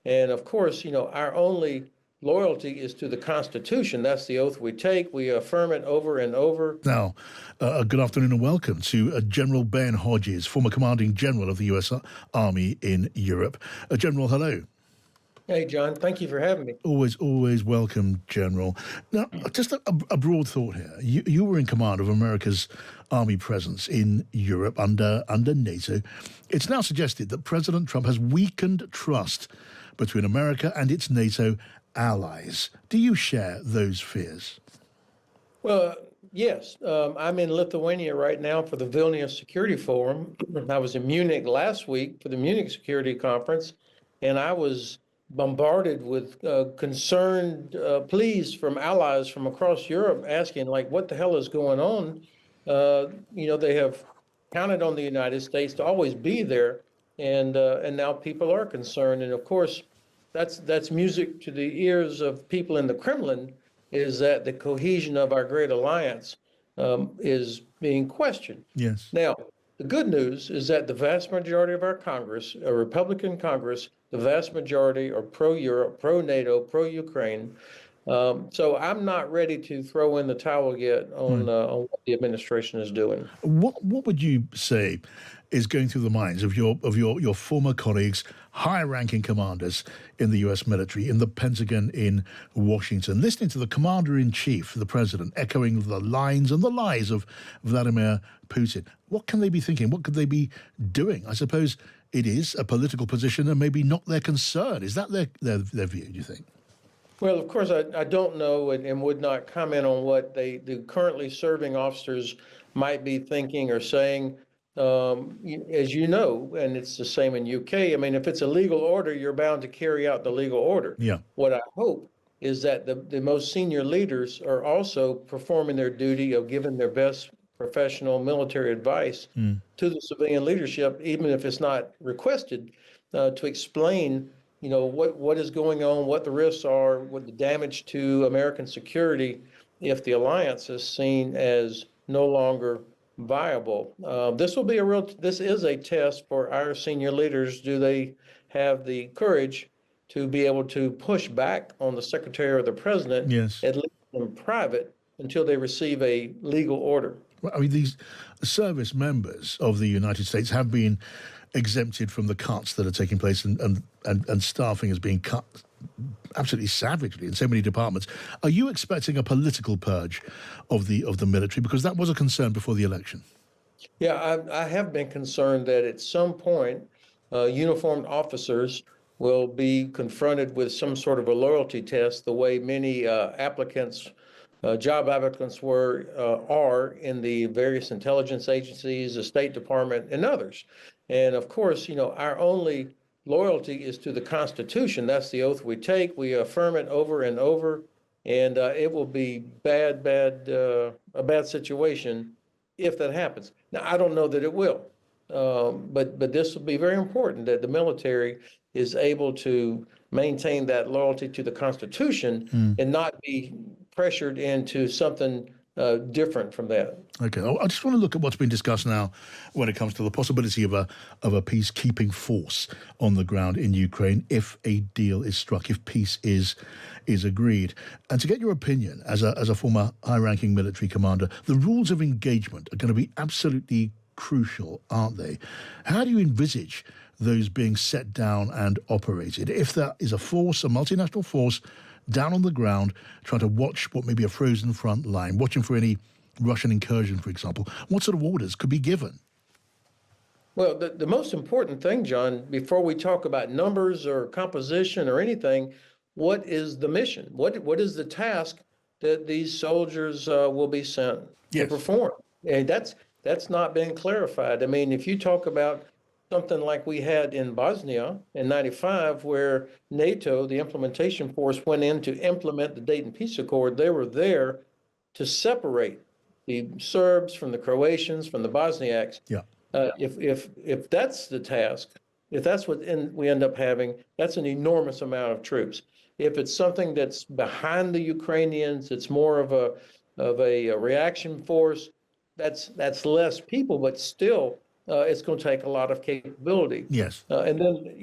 And of course, our only loyalty is to the Constitution. That's the oath we take. We affirm it over and over. Now, good afternoon and welcome to General Ben Hodges, former commanding general of the U.S. Army in Europe. General, hello. Hey, John, thank you for having me. Always welcome, General. Now, just a broad thought here. You were in command of America's army presence in Europe under NATO. It's now suggested that President Trump has weakened trust between America and its NATO allies. Do you share those fears? Well, yes. I'm in Lithuania right now for the Vilnius Security Forum. I was in Munich last week for the Munich Security Conference, and I was bombarded with concerned pleas from allies from across Europe asking, like, what the hell is going on? They have counted on the United States to always be there, and now people are concerned. And of course, that's music to the ears of people in the Kremlin, is that the cohesion of our great alliance is being questioned. Yes. Now, the good news is that the vast majority of our Congress, a Republican Congress, the vast majority are pro-Europe, pro-NATO, pro-Ukraine. So I'm not ready to throw in the towel yet on what the administration is doing. What would you say is going through the minds of your former colleagues, high-ranking commanders in the U.S. military, in the Pentagon in Washington, listening to the commander-in-chief, the president, echoing the lines and the lies of Vladimir Putin? What can they be thinking? What could they be doing? I suppose it is a political position and maybe not their concern. Is that their view, do you think? Well, of course, I don't know and would not comment on what the currently serving officers might be thinking or saying. As you know, and it's the same in UK, I mean, if it's a legal order, you're bound to carry out the legal order. Yeah. What I hope is that the most senior leaders are also performing their duty of giving their best professional military advice to the civilian leadership, even if it's not requested, to explain what is going on, what the risks are, what the damage to American security if the alliance is seen as no longer viable. This is a test for our senior leaders. Do they have the courage to be able to push back on the secretary or the president, yes, at least in private, until they receive a legal order? I mean, these service members of the United States have been exempted from the cuts that are taking place, and staffing is being cut absolutely savagely in so many departments. Are you expecting a political purge of the military? Because that was a concern before the election. Yeah, I have been concerned that at some point, uniformed officers will be confronted with some sort of a loyalty test, the way many job applicants are in the various intelligence agencies, the State Department, and others. And of course, our only loyalty is to the Constitution. That's the oath we take. We affirm it over and over, and it will be a bad situation if that happens. Now, I don't know that it will, but this will be very important, that the military is able to maintain that loyalty to the Constitution and not be pressured into something different from that. Okay, I just want to look at what's been discussed now when it comes to the possibility of a peacekeeping force on the ground in Ukraine if a deal is struck, if peace is agreed. And to get your opinion as a former high-ranking military commander, the rules of engagement are going to be absolutely crucial, aren't they? How do you envisage those being set down and operated? If there is a force, a multinational force, down on the ground, trying to watch what may be a frozen front line, watching for any Russian incursion, for example, what sort of orders could be given? Well, the most important thing, John, before we talk about numbers or composition or anything, what is the mission? What is the task that these soldiers will be sent to perform? And that's not been clarified. I mean, if you talk about something like we had in Bosnia in '95, where NATO, the implementation force, went in to implement the Dayton Peace Accord, they were there to separate the Serbs from the Croatians, from the Bosniaks. Yeah. If that's the task, if that's what we end up having, that's an enormous amount of troops. If it's something that's behind the Ukrainians, it's more of a reaction force. That's less people, but still, it's going to take a lot of capability. Yes. And then,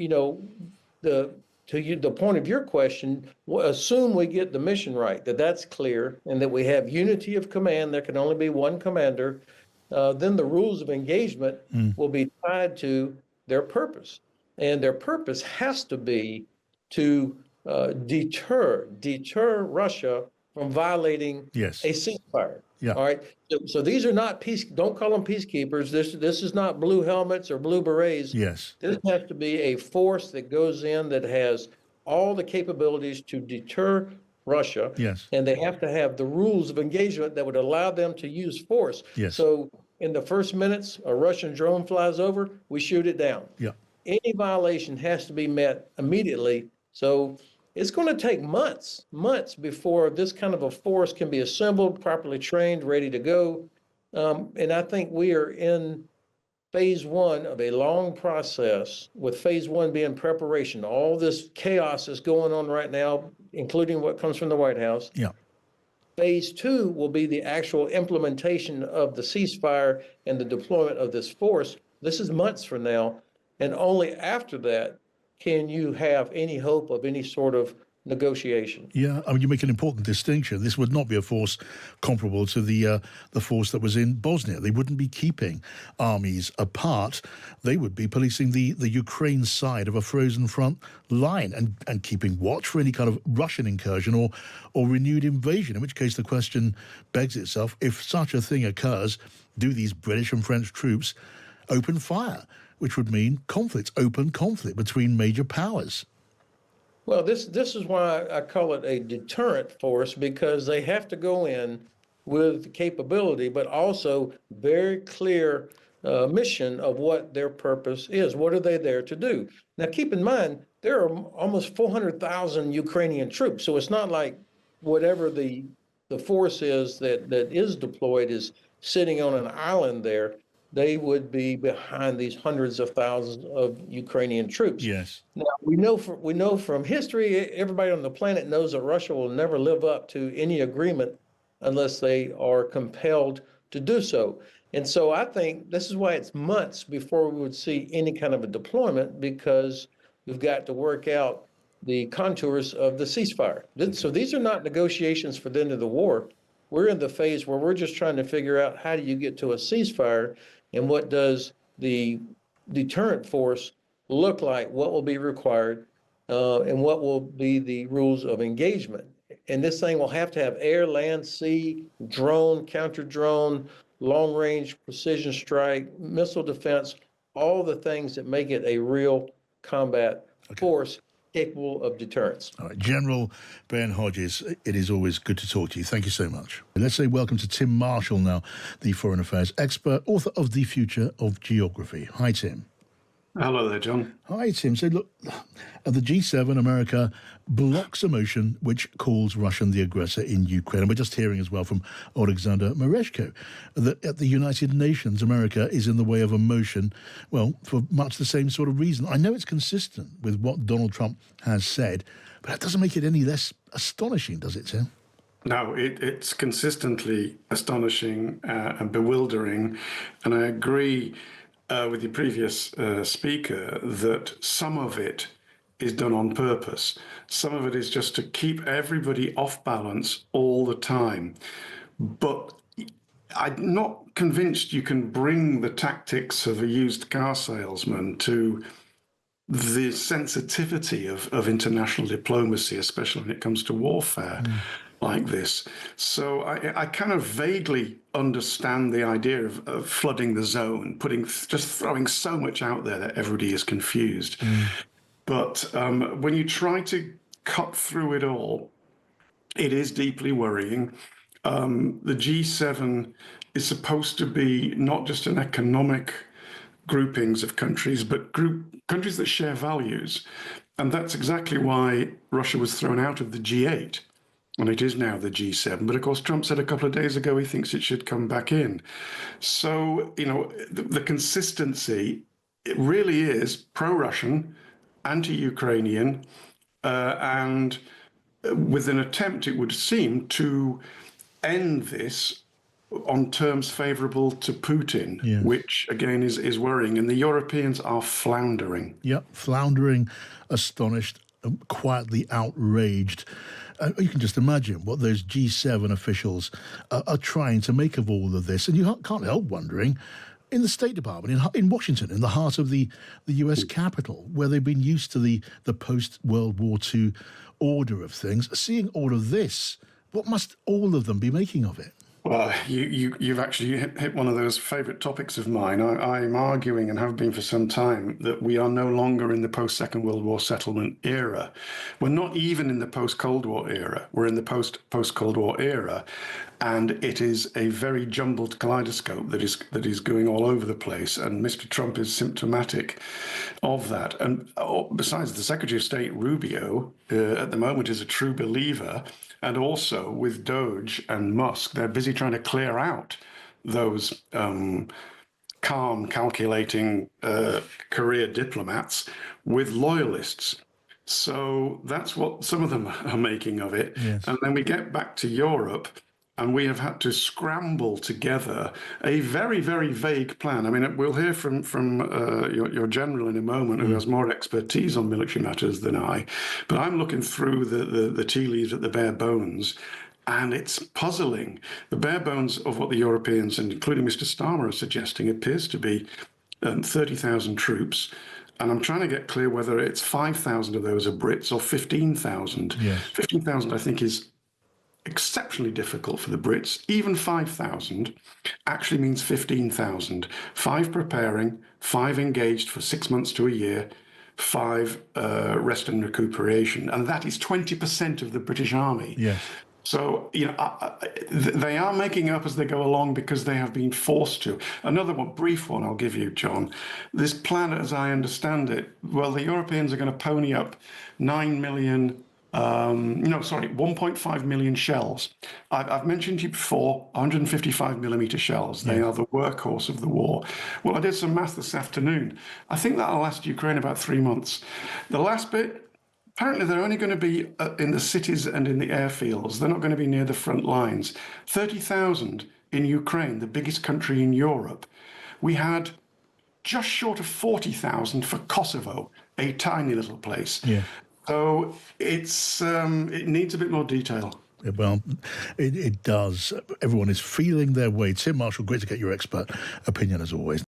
the to you, the point of your question, assume we get the mission right, that's clear, and that we have unity of command. There can only be one commander. Then the rules of engagement will be tied to their purpose, and their purpose has to be to deter Russia from violating Yes. a ceasefire. Yeah. All right. So these are not don't call them peacekeepers. This is not blue helmets or blue berets. Yes. This has to be a force that goes in that has all the capabilities to deter Russia. Yes. And they have to have the rules of engagement that would allow them to use force. Yes. So in the first minutes, a Russian drone flies over, we shoot it down. Yeah. Any violation has to be met immediately. So it's going to take months before this kind of a force can be assembled, properly trained, ready to go. And I think we are in phase one of a long process, with phase one being preparation. All this chaos is going on right now, including what comes from the White House. Yeah. Phase two will be the actual implementation of the ceasefire and the deployment of this force. This is months from now. And only after that can you have any hope of any sort of negotiation. Yeah, I mean, you make an important distinction. This would not be a force comparable to the force that was in Bosnia. They wouldn't be keeping armies apart. They would be policing the Ukraine side of a frozen front line and keeping watch for any kind of Russian incursion or renewed invasion, in which case the question begs itself, if such a thing occurs, do these British and French troops open fire, which would mean open conflict between major powers? Well, this is why I call it a deterrent force, because they have to go in with capability, but also very clear mission of what their purpose is. What are they there to do? Now, keep in mind, there are almost 400,000 Ukrainian troops, so it's not like whatever the force is that is deployed is sitting on an island there. They would be behind these hundreds of thousands of Ukrainian troops. Yes. Now, we know from history, everybody on the planet knows that Russia will never live up to any agreement unless they are compelled to do so. And so I think this is why it's months before we would see any kind of a deployment, because we've got to work out the contours of the ceasefire. So these are not negotiations for the end of the war. We're in the phase where we're just trying to figure out, how do you get to a ceasefire, and what does the deterrent force look like, what will be required, and what will be the rules of engagement. And this thing will have to have air, land, sea, drone, counter-drone, long-range precision strike, missile defense, all the things that make it a real combat force capable of deterrence. All right, General Ben Hodges, it is always good to talk to you. Thank you so much. Let's say welcome to Tim Marshall now, the foreign affairs expert, author of The Future of Geography. Hi, Tim. Hello there, John. Hi, Tim. So look, at the G7, America blocks a motion which calls Russia the aggressor in Ukraine. And we're just hearing as well from Alexander Mereshko that at the United Nations, America is in the way of a motion, well, for much the same sort of reason. I know it's consistent with what Donald Trump has said, but that doesn't make it any less astonishing, does it, Tim? No, it's consistently astonishing and bewildering. And I agree with the previous speaker that some of it is done on purpose. Some of it is just to keep everybody off balance all the time. But I'm not convinced you can bring the tactics of a used car salesman to the sensitivity of international diplomacy, especially when it comes to warfare like this. So I kind of vaguely understand the idea of flooding the zone, just throwing so much out there that everybody is confused. But when you try to cut through it all, it is deeply worrying. The G7 is supposed to be not just an economic groupings of countries, but countries that share values. And that's exactly why Russia was thrown out of the G8. And it is now the G7. But of course, Trump said a couple of days ago he thinks it should come back in. So, you know, the consistency, it really is pro-Russian, anti-Ukrainian, and with an attempt, it would seem, to end this on terms favorable to Putin, Yes. which, again, is worrying. And the Europeans are floundering. Yep, floundering, astonished, quietly outraged. You can just imagine what those G7 officials are trying to make of all of this. And you can't help wondering, in the State Department, in Washington, in the heart of the US Capitol, where they've been used to the post-World War II order of things, seeing all of this, what must all of them be making of it? Well, you've actually hit one of those favourite topics of mine. I'm arguing, and have been for some time, that we are no longer in the post-Second World War settlement era. We're not even in the post-Cold War era. We're in the post-Cold War era, and it is a very jumbled kaleidoscope that is going all over the place. And Mr. Trump is symptomatic of that. And besides, the Secretary of State Rubio at the moment is a true believer. And also with Doge and Musk, they're busy trying to clear out those calm, calculating career diplomats with loyalists. So that's what some of them are making of it. Yes. And then we get back to Europe, and we have had to scramble together a very, very vague plan. I mean, we'll hear from your general in a moment, who has more expertise on military matters than I. But I'm looking through the tea leaves at the bare bones, and it's puzzling. The bare bones of what the Europeans, and including Mr. Starmer, are suggesting appears to be 30,000 troops. And I'm trying to get clear whether it's 5,000 of those are Brits or 15,000. Yes. 15,000, I think, is exceptionally difficult for the Brits. Even 5,000 actually means 15,000. 5 preparing, 5 engaged for 6 months to a year, 5 rest and recuperation. And that is 20% of the British Army. Yes. So, they are making up as they go along because they have been forced to. Another brief one I'll give you, John. This plan, as I understand it, well, the Europeans are going to pony up 1.5 million shells. I've mentioned to you before, 155 millimeter shells. They are the workhorse of the war. Well, I did some math this afternoon. I think that'll last Ukraine about 3 months. The last bit, apparently they're only going to be in the cities and in the airfields. They're not going to be near the front lines. 30,000 in Ukraine, the biggest country in Europe. We had just short of 40,000 for Kosovo, a tiny little place. Yeah. So it needs a bit more detail. Well, it does. Everyone is feeling their way. Tim Marshall, great to get your expert opinion as always.